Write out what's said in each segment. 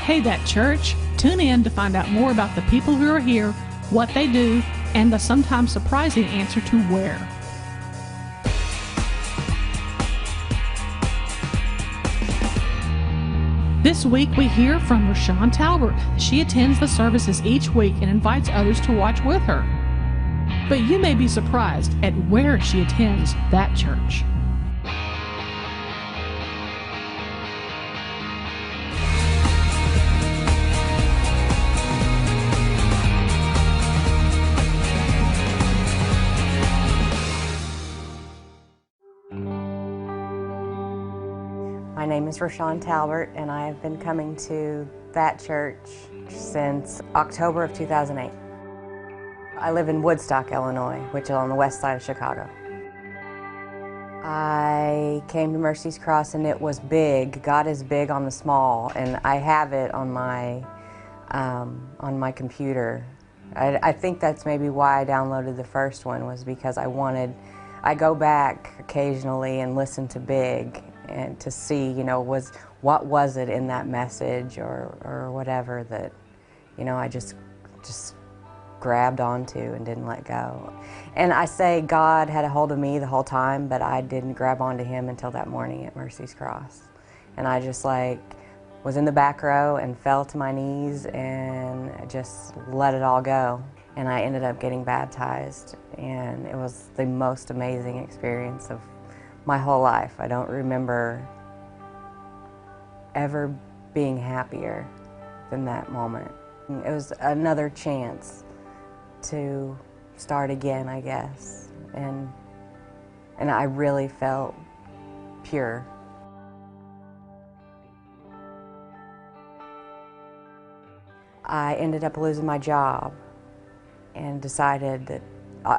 Hey, That Church! Tune in to find out more about the people who are here, what they do, and the sometimes surprising answer to where. This week we hear from RicShon Talbert. She attends the services each week and invites others to watch with her. But you may be surprised at where she attends that church. My name is RicShon Talbert, and I have been coming to that church since October of 2008. I live in Woodstock, Illinois, which is on the west side of Chicago. I came to Mercy's Cross and it was big. God is big on the small, and I have it on my computer. I think that's maybe why I downloaded the first one, was because I go back occasionally and listen to Big and to see, what was it in that message or whatever that, I just grabbed onto and didn't let go. And I say God had a hold of me the whole time, but I didn't grab onto Him until that morning at Mercy's Cross. And I just was in the back row and fell to my knees and just let it all go. And I ended up getting baptized, and it was the most amazing experience of my whole life. I don't remember ever being happier than that moment. It was another chance to start again, I guess, and I really felt pure. I ended up losing my job and decided that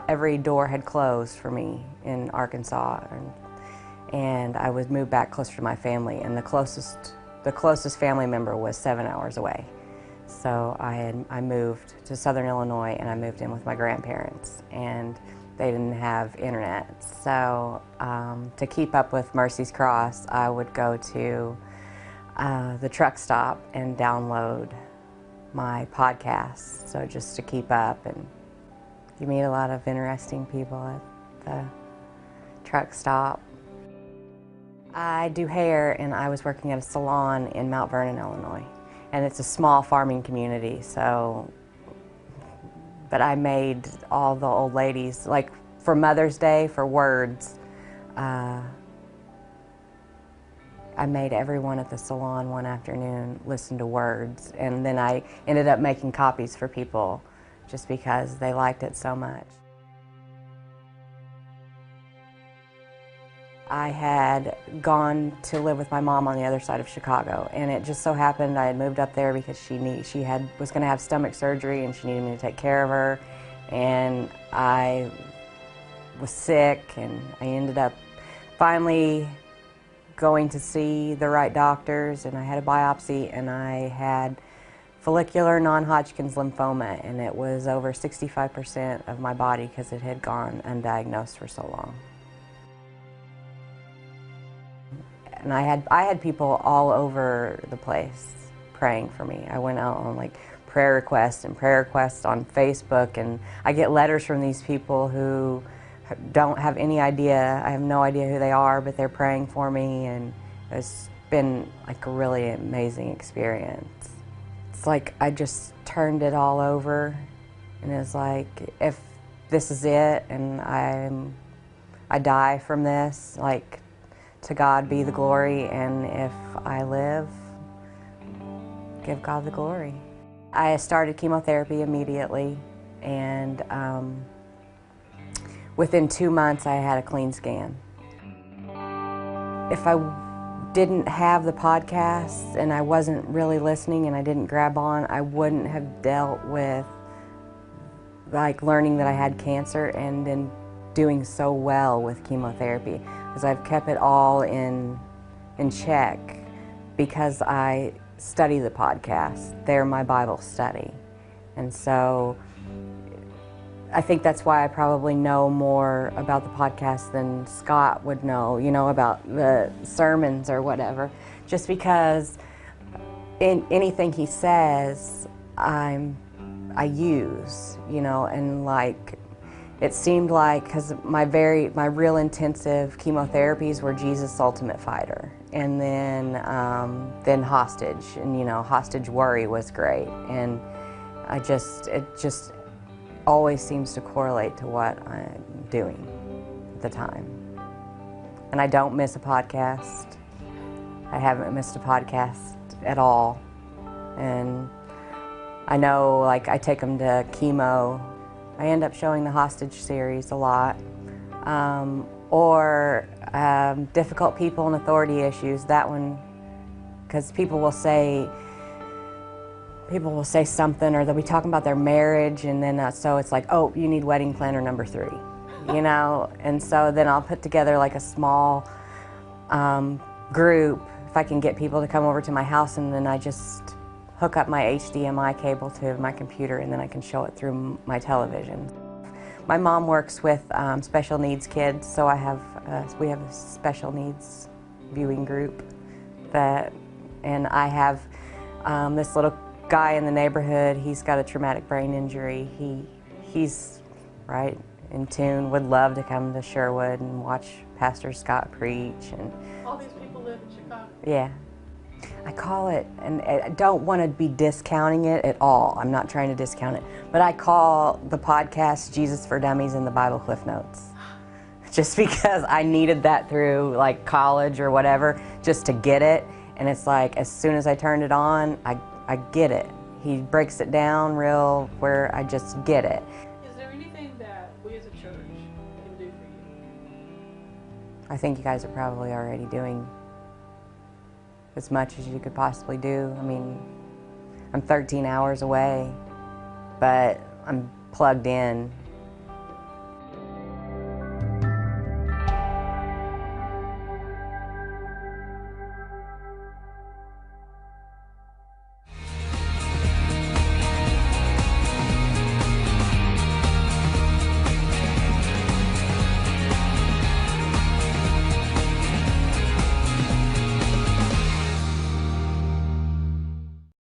every door had closed for me in Arkansas, and I would move back closer to my family, and the closest family member was 7 hours away. So I moved to Southern Illinois, and I moved in with my grandparents, and they didn't have internet. So to keep up with Mercy's Cross, I would go to the truck stop and download my podcasts, so just to keep up. And you meet a lot of interesting people at the truck stop. I do hair, and I was working at a salon in Mount Vernon, Illinois. And it's a small farming community, but I made all the old ladies, like for Mother's Day, for words, I made everyone at the salon one afternoon listen to words, and then I ended up making copies for people just because they liked it so much. I had gone to live with my mom on the other side of Chicago, and it just so happened I had moved up there because she was going to have stomach surgery, and she needed me to take care of her, and I was sick, and I ended up finally going to see the right doctors, and I had a biopsy, and I had follicular non-Hodgkin's lymphoma, and it was over 65% of my body because it had gone undiagnosed for so long. And I had people all over the place praying for me. I went out on prayer requests on Facebook, and I get letters from these people who don't have any idea. I have no idea who they are, but they're praying for me, and it's been a really amazing experience. It's like I just turned it all over, and it's like, if this is it and I die from this, to God be the glory, and if I live, give God the glory. I started chemotherapy immediately, and within 2 months I had a clean scan. If I didn't have the podcasts and I wasn't really listening and I didn't grab on, I wouldn't have dealt with learning that I had cancer and then doing so well with chemotherapy, because I've kept it all in check because I study the podcast. They're my Bible study. And so I think that's why I probably know more about the podcast than Scott would know, about the sermons or whatever, just because in anything he says, I use, you know, and like, it seemed like, because my real intensive chemotherapies were Jesus Ultimate Fighter, and then Hostage, and you know, Hostage Worry was great, and it just always seems to correlate to what I'm doing at the time. And I don't miss a podcast. I haven't missed a podcast at all. And I know, like, I take them to chemo. I end up showing the Hostage series a lot. Or difficult people and authority issues, that one, because people will say something, or they'll be talking about their marriage, and then so it's like, oh, you need wedding planner number 3, you know? And so then I'll put together like a small group, if I can get people to come over to my house, and then I just hook up my HDMI cable to my computer, and then I can show it through my television. My mom works with special needs kids, so we have a special needs viewing group and I have this little guy in the neighborhood. He's got a traumatic brain injury. He's right in tune, would love to come to Sherwood and watch Pastor Scott preach. And all these people live in Chicago. Yeah. I call it, and I don't want to be discounting it at all. I'm not trying to discount it. But I call the podcast Jesus for Dummies and the Bible Cliff Notes. Just because I needed that through like college or whatever, just to get it. And it's like, as soon as I turned it on, I get it. He breaks it down real where I just get it. Is there anything that we as a church can do for you? I think you guys are probably already doing as much as you could possibly do. I mean, I'm 13 hours away, but I'm plugged in